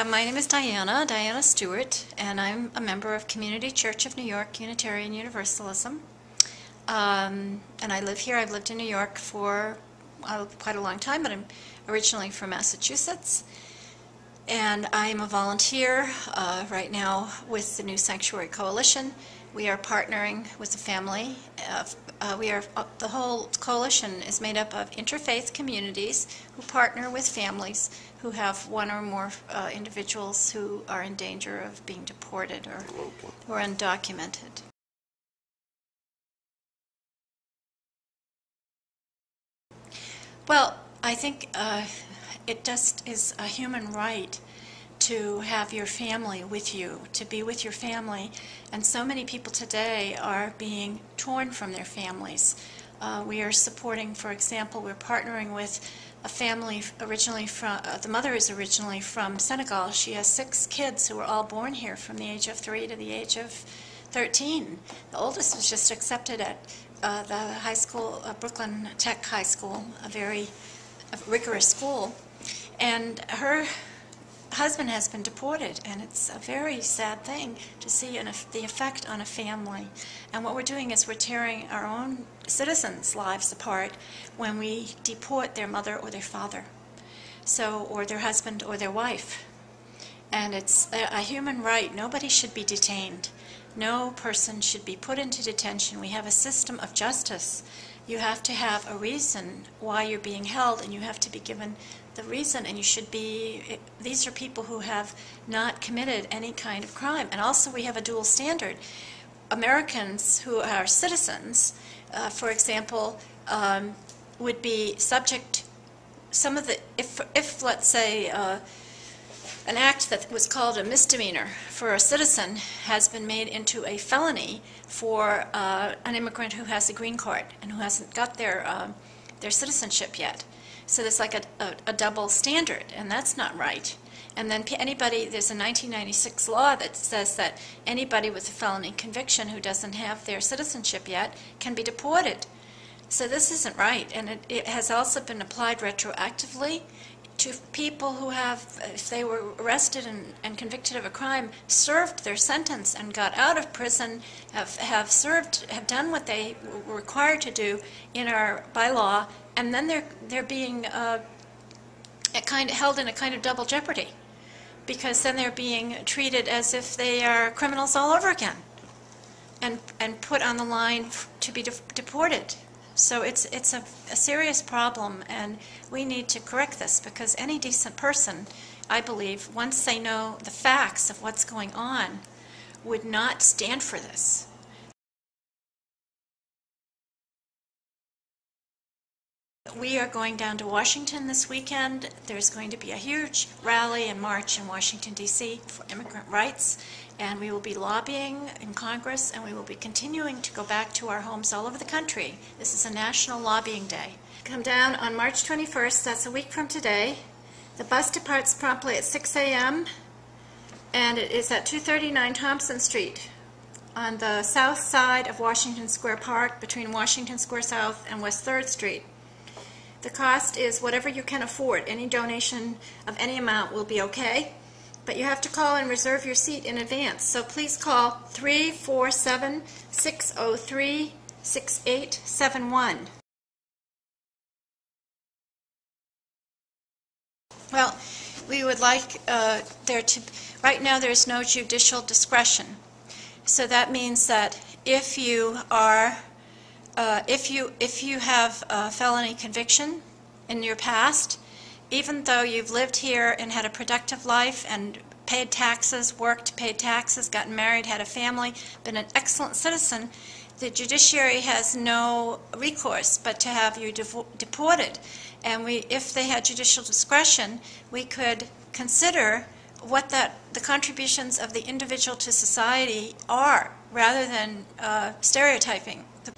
My name is Diana Stewart, and I'm a member of Community Church of New York, Unitarian Universalism. And I live here. I've lived in New York for quite a long time, but I'm originally from Massachusetts. And I'm a volunteer right now with the New Sanctuary Coalition. We are partnering with the family. The whole coalition is made up of interfaith communities who partner with families who have one or more individuals who are in danger of being deported or who are undocumented. Well, I think it just is a human right to have your family with you, to be with your family. And so many people today are being torn from their families. We are supporting, for example, we're partnering with a family originally from, the mother is originally from Senegal. She has 6 kids who were all born here from the age of 3 to the age of 13. The oldest was just accepted at the high school, Brooklyn Tech High School, a very rigorous school. And her husband has been deported, and it's a very sad thing to see the effect on a family. And what we're doing is we're tearing our own citizens' lives apart when we deport their mother or their father, or their husband or their wife. And it's a human right. Nobody should be detained. No person should be put into detention. We have a system of justice. You have to have a reason why you're being held, and you have to be given the reason, and you should be, these are people who have not committed any kind of crime. And also we have a dual standard. Americans who are citizens, for example, would be subject, some of the, if let's say, an act that was called a misdemeanor for a citizen has been made into a felony for an immigrant who has a green card and who hasn't got their citizenship yet. So there's like a double standard, and that's not right. And then anybody, there's a 1996 law that says that anybody with a felony conviction who doesn't have their citizenship yet can be deported. So this isn't right, and it has also been applied retroactively to people who have, if they were arrested and convicted of a crime, served their sentence and got out of prison, have done what they were required to do by law, and then they're being held in a kind of double jeopardy, because then they're being treated as if they are criminals all over again, and put on the line to be deported. So it's a serious problem, and we need to correct this, because any decent person, I believe, once they know the facts of what's going on, would not stand for this. We are going down to Washington this weekend. There's going to be a huge rally and march in Washington, D.C. for immigrant rights, and we will be lobbying in Congress, and we will be continuing to go back to our homes all over the country. This is a national lobbying day. Come down on March 21st, that's a week from today. The bus departs promptly at 6 a.m., and it is at 239 Thompson Street on the south side of Washington Square Park, between Washington Square South and West 3rd Street. The cost is whatever you can afford. Any donation of any amount will be okay, but you have to call and reserve your seat in advance. So please call 347-603-6871. Well, we would like right now there's no judicial discretion. So that means that if you are if you have a felony conviction in your past, even though you've lived here and had a productive life and paid taxes, paid taxes, gotten married, had a family, been an excellent citizen, the judiciary has no recourse but to have you deported. And if they had judicial discretion, we could consider what the contributions of the individual to society are, rather than stereotyping the